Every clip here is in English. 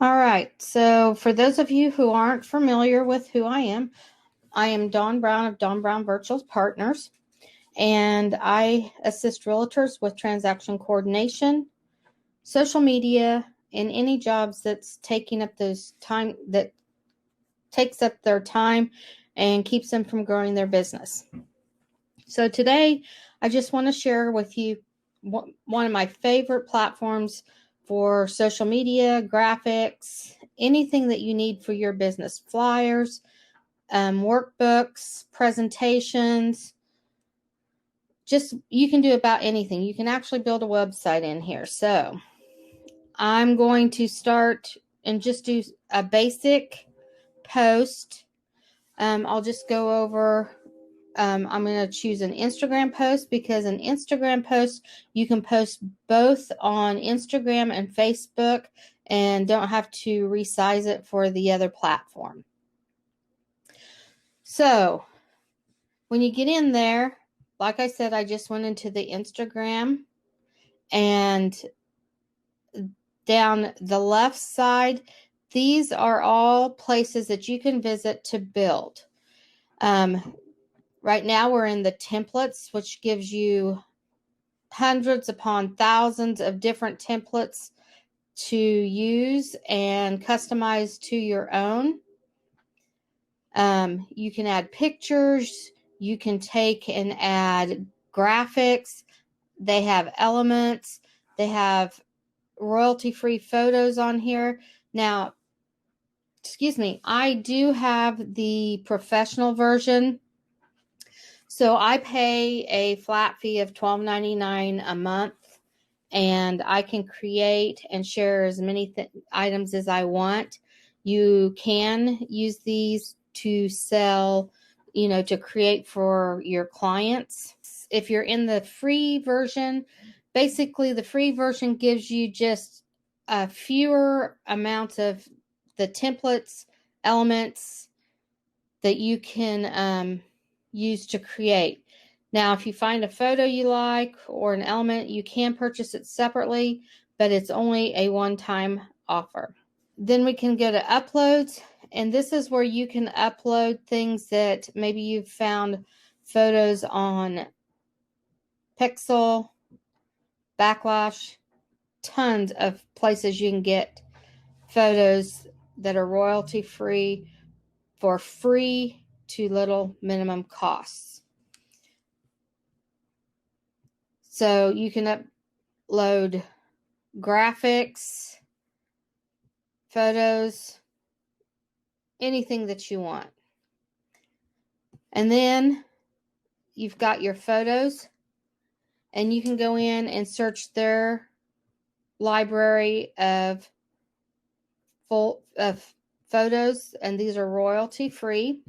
All right, so for those of you who aren't familiar with who I am Dawn Brown of Dawn Brown Virtual Partners, and I assist realtors with transaction coordination, social media, and any jobs that's taking up that takes up their time and keeps them from growing their business. So today, I just want to share with you one of my favorite platforms for social media, graphics, anything that you need for your business, flyers, workbooks, presentations. Just you can do about anything. You can actually build a website in here. So I'm going to start and just do a basic post. I'll just go over. I'm going to choose an Instagram post because an Instagram post, you can post both on Instagram and Facebook and don't have to resize it for the other platform. So when you get in there, like I said, I just went into the Instagram, and down the left side, these are all places that you can visit to build. Right now we're in the templates, which gives you hundreds upon thousands of different templates to use and customize to your own. You can add pictures. You can take and add graphics. They have elements. They have royalty-free photos on here. Now, excuse me, I do have the professional version. So I pay a flat fee of $12.99 a month, and I can create and share as many items as I want. You can use these to sell, to create for your clients. If you're in the free version, basically the free version gives you just a fewer amounts of the templates, elements that you can use to create. Now, if you find a photo you like or an element, you can purchase it separately, but it's only a one-time offer. Then we can go to uploads, and this is where you can upload things that maybe you've found photos on Pixel, Backlash, tons of places you can get photos that are royalty free for free to little minimum costs. So you can upload graphics, photos, anything that you want. And then you've got your photos, and you can go in and search their library of photos, and these are royalty free.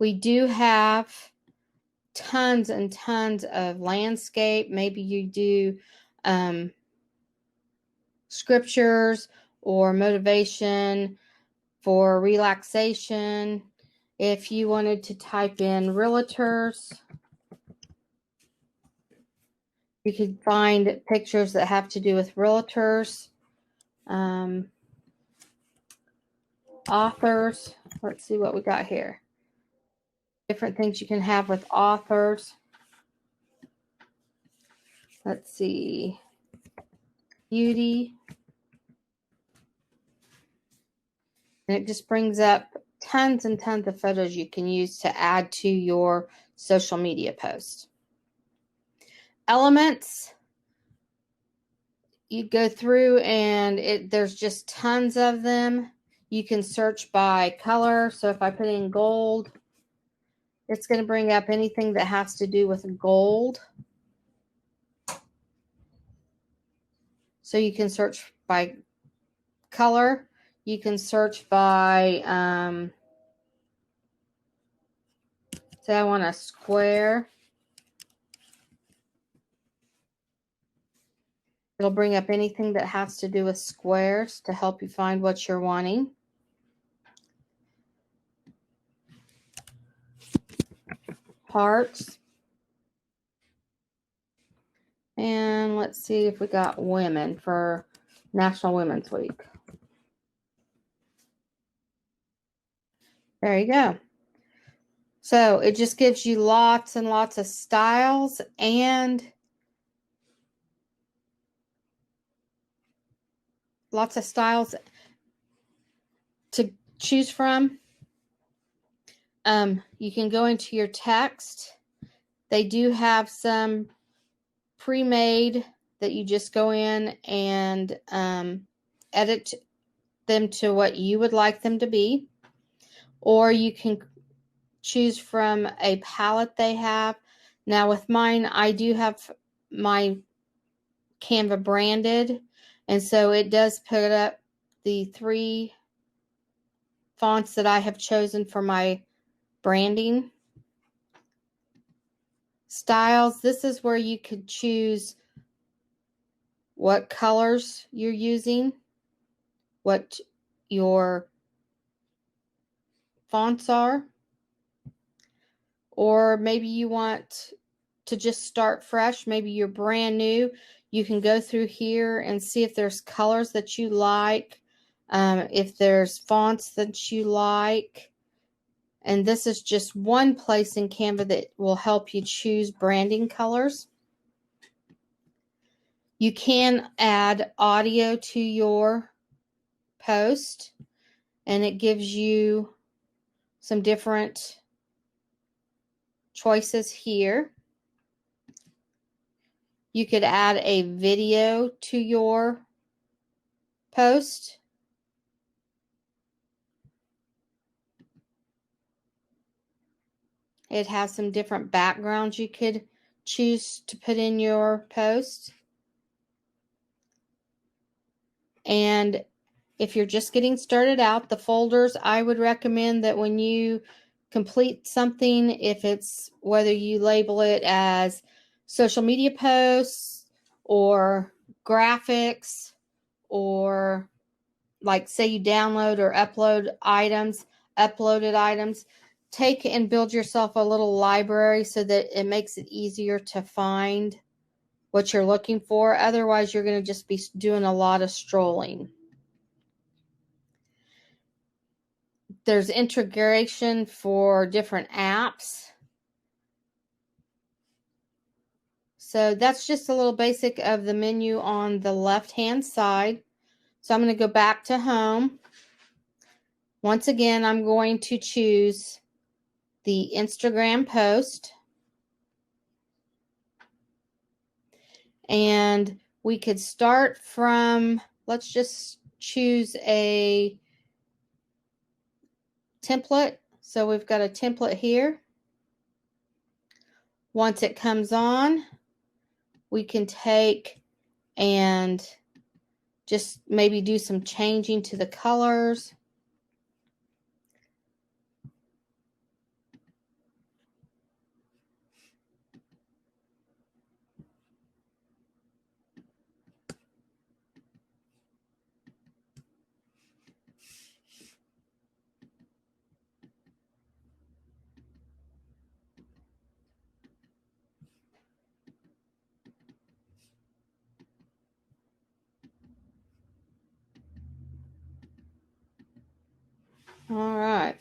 We do have tons and tons of landscape. Maybe you do scriptures or motivation for relaxation. If you wanted to type in realtors, you could find pictures that have to do with realtors. Authors, let's see what we got here. Different things you can have with authors. Let's see. Beauty. And it just brings up tons and tons of photos you can use to add to your social media post. Elements. You go through and there's just tons of them. You can search by color. So if I put in gold, it's going to bring up anything that has to do with gold. So you can search by color. You can search by, say I want a square. It'll bring up anything that has to do with squares to help you find what you're wanting. Hearts. And let's see if we got women for National Women's Week. There you go. So it just gives you lots and lots of styles and to choose from. You can go into your text. They do have some pre-made that you just go in and edit them to what you would like them to be. Or you can choose from a palette they have. Now with mine, I do have my Canva branded, and so it does put up the 3 fonts that I have chosen for my branding styles. This is where you could choose what colors you're using, what your fonts are, or maybe you want to just start fresh. Maybe you're brand new. You can go through here and see if there's colors that you like, if there's fonts that you like. And this is just one place in Canva that will help you choose branding colors. You can add audio to your post, and it gives you some different choices here. You could add a video to your post. It has some different backgrounds you could choose to put in your post. And if you're just getting started out, the folders, I would recommend that when you complete something, if it's whether you label it as social media posts or graphics, or like say you download or uploaded items, take and build yourself a little library so that it makes it easier to find what you're looking for. Otherwise, you're going to just be doing a lot of strolling. There's integration for different apps. So that's just a little basic of the menu on the left-hand side. So I'm going to go back to home. Once again, I'm going to choose the Instagram post. And we could start from, let's just choose a template. So we've got a template here. Once it comes on, we can take and just maybe do some changing to the colors. All right.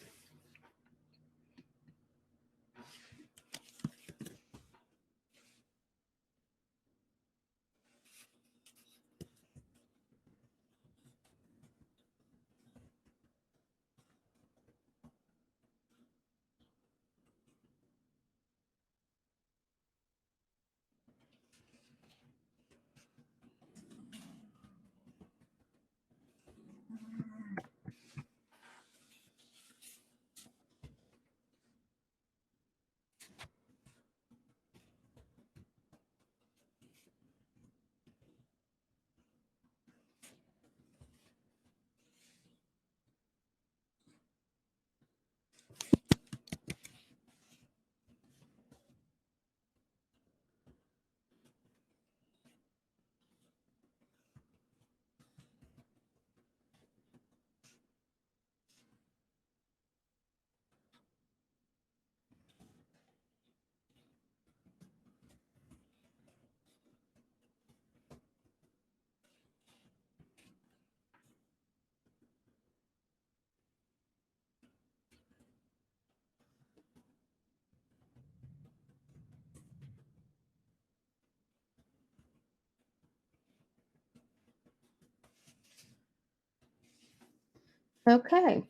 Okay.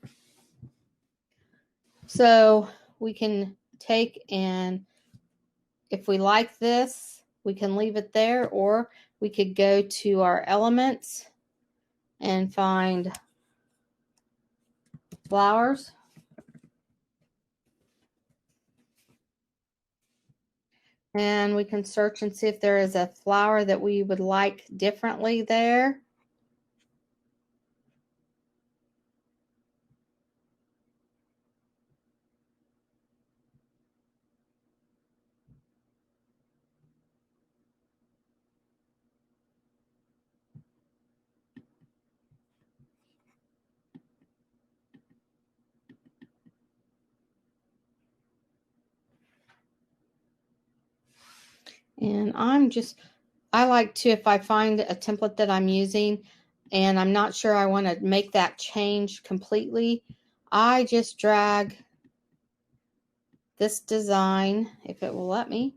So we can take, and if we like this, we can leave it there, or we could go to our elements and find flowers. And we can search and see if there is a flower that we would like differently there. And I like to, if I find a template that I'm using and I'm not sure I want to make that change completely, I just drag this design, if it will let me.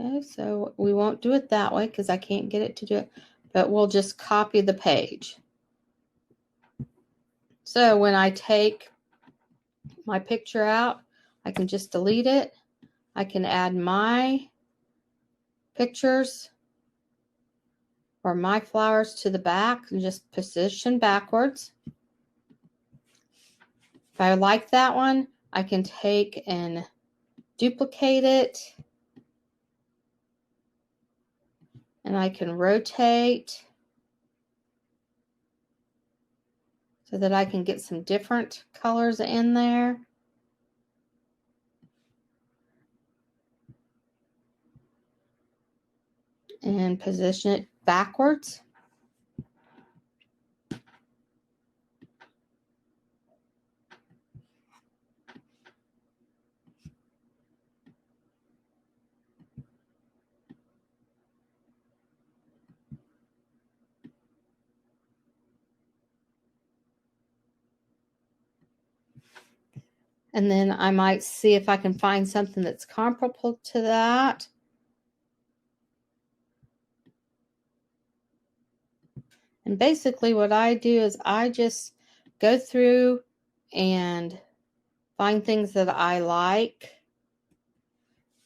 Okay, so we won't do it that way because I can't get it to do it, but we'll just copy the page. So when I take my picture out, I can just delete it. I can add my pictures or my flowers to the back and just position backwards. If I like that one, I can take and duplicate it, and I can rotate so that I can get some different colors in there. And position it backwards. And then I might see if I can find something that's comparable to that. And basically what I do is I just go through and find things that I like.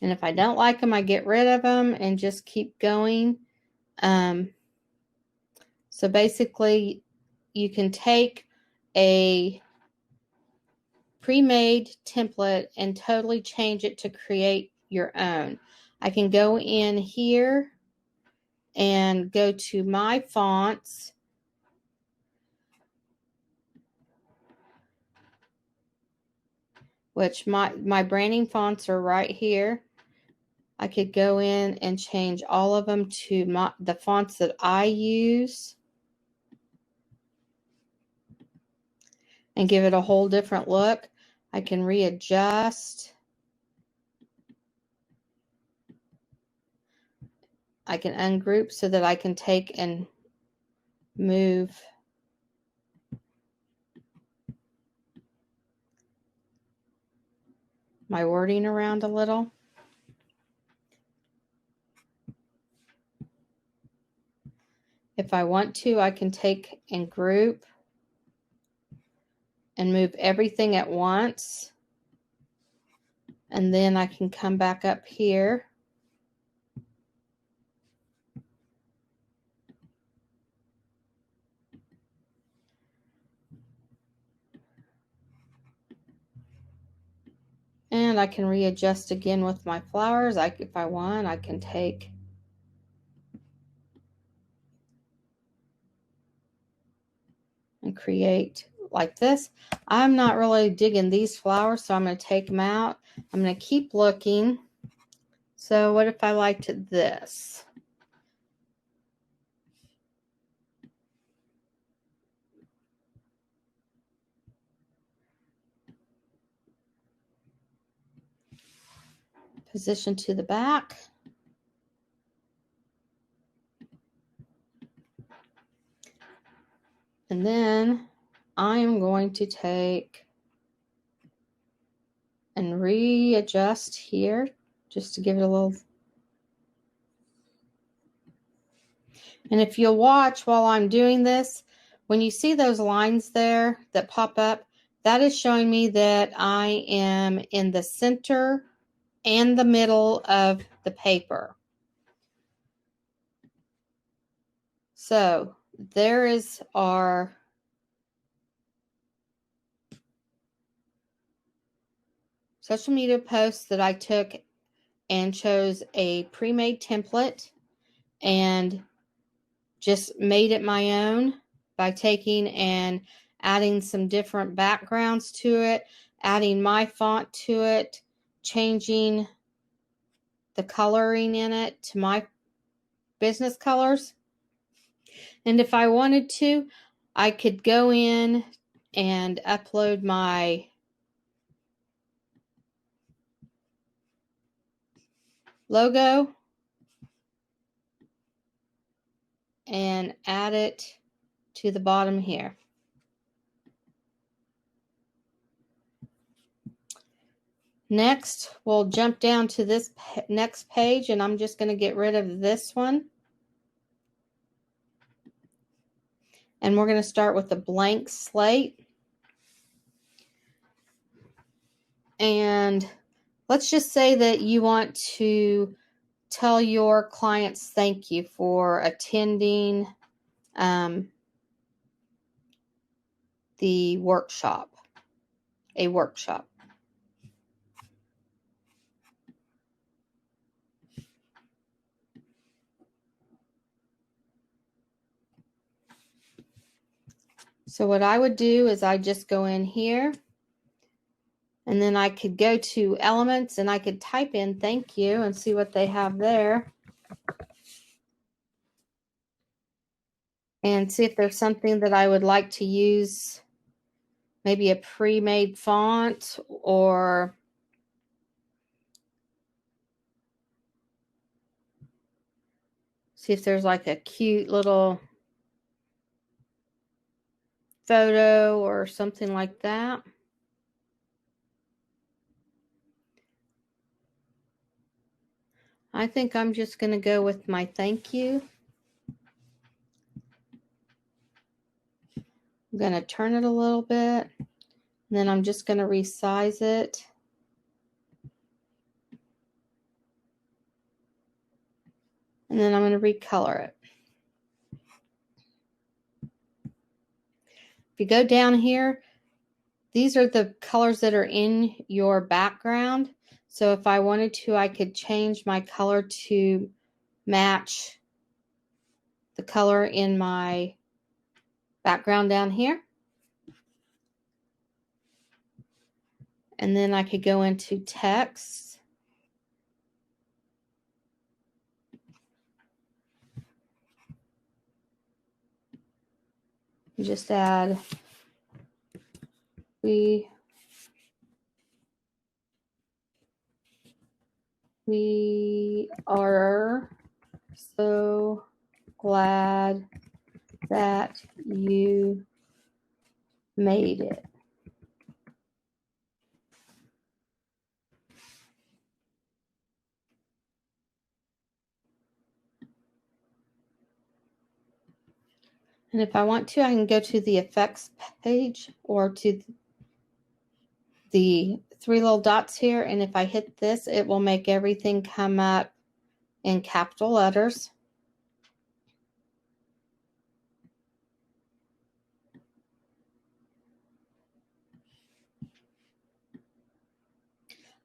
And if I don't like them, I get rid of them and just keep going. So basically, you can take a pre-made template and totally change it to create your own. I can go in here and go to my fonts, which my branding fonts are right here. I could go in and change all of them to the fonts that I use and give it a whole different look. I can readjust. I can ungroup so that I can take and move my wording around a little. If I want to, I can take and group and move everything at once. And then I can come back up here and I can readjust again with my flowers. If I want, I can take and create like this. I'm not really digging these flowers, so I'm going to take them out. I'm going to keep looking. So what if I liked this? Position to the back. And then I am going to take and readjust here just to give it a little. And if you'll watch while I'm doing this, when you see those lines there that pop up, that is showing me that I am in the center and the middle of the paper. So there is our social media post that I took and chose a pre-made template and just made it my own by taking and adding some different backgrounds to it, adding my font to it, changing the coloring in it to my business colors. And if I wanted to, I could go in and upload my logo and add it to the bottom here. Next, we'll jump down to this next page, and I'm just going to get rid of this one. And we're going to start with a blank slate. And let's just say that you want to tell your clients thank you for attending the workshop, a workshop. So what I would do is I just go in here, and then I could go to elements and I could type in thank you and see what they have there. And see if there's something that I would like to use, maybe a pre-made font, or see if there's like a cute little photo or something like that. I think I'm just going to go with my thank you. I'm going to turn it a little bit, and then I'm just going to resize it. And then I'm going to recolor it. If you go down here, these are the colors that are in your background. So if I wanted to, I could change my color to match the color in my background down here. And then I could go into text. Just add we are so glad that you made it. And if I want to, I can go to the effects page or to the three little dots here. And if I hit this, it will make everything come up in capital letters.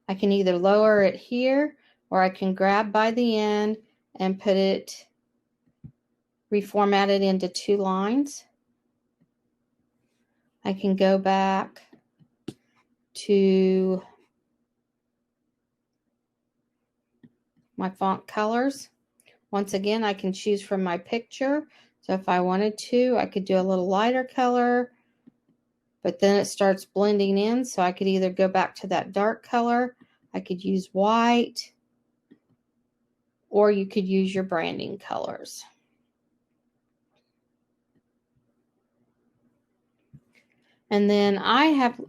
I can either lower it here, or I can grab by the end and put it, reformat it into 2 lines. I can go back to my font colors. Once again, I can choose from my picture. So if I wanted to, I could do a little lighter color, but then it starts blending in. So I could either go back to that dark color, I could use white, or you could use your branding colors. And then I have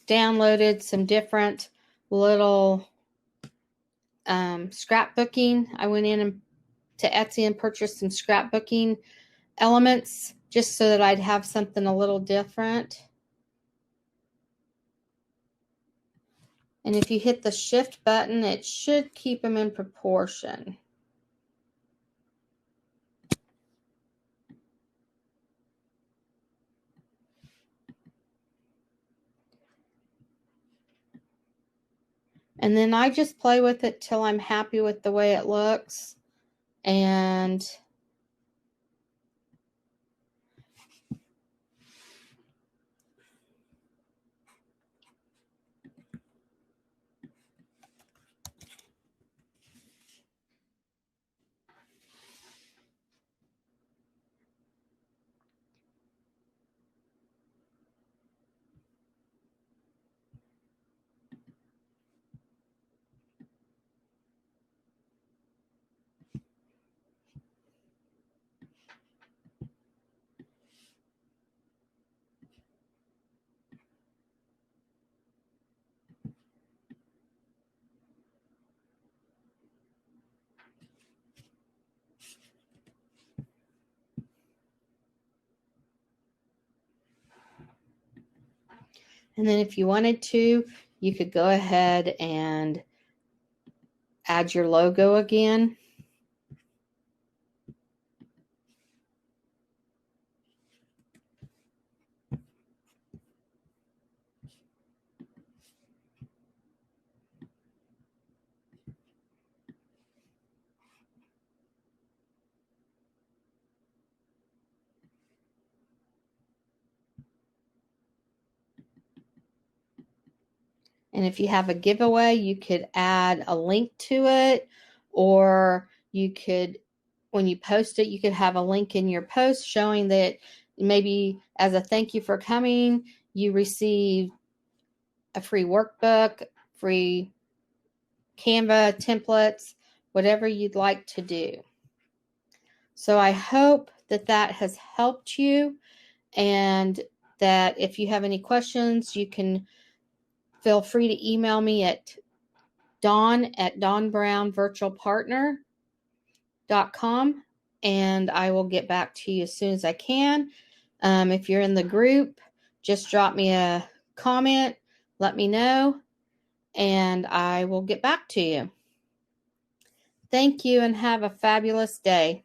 downloaded some different little scrapbooking. I went in to Etsy and purchased some scrapbooking elements just so that I'd have something a little different. And if you hit the shift button, it should keep them in proportion. And then I just play with it till I'm happy with the way it looks. And then if you wanted to, you could go ahead and add your logo again. And if you have a giveaway, you could add a link to it, or you could, when you post it, you could have a link in your post showing that maybe as a thank you for coming, you receive a free workbook, free Canva templates, whatever you'd like to do. So I hope that that has helped you, and that if you have any questions, you can feel free to email me at dawn@dawnbrownvirtualpartner.com, and I will get back to you as soon as I can. If you're in the group, just drop me a comment, let me know, and I will get back to you. Thank you and have a fabulous day.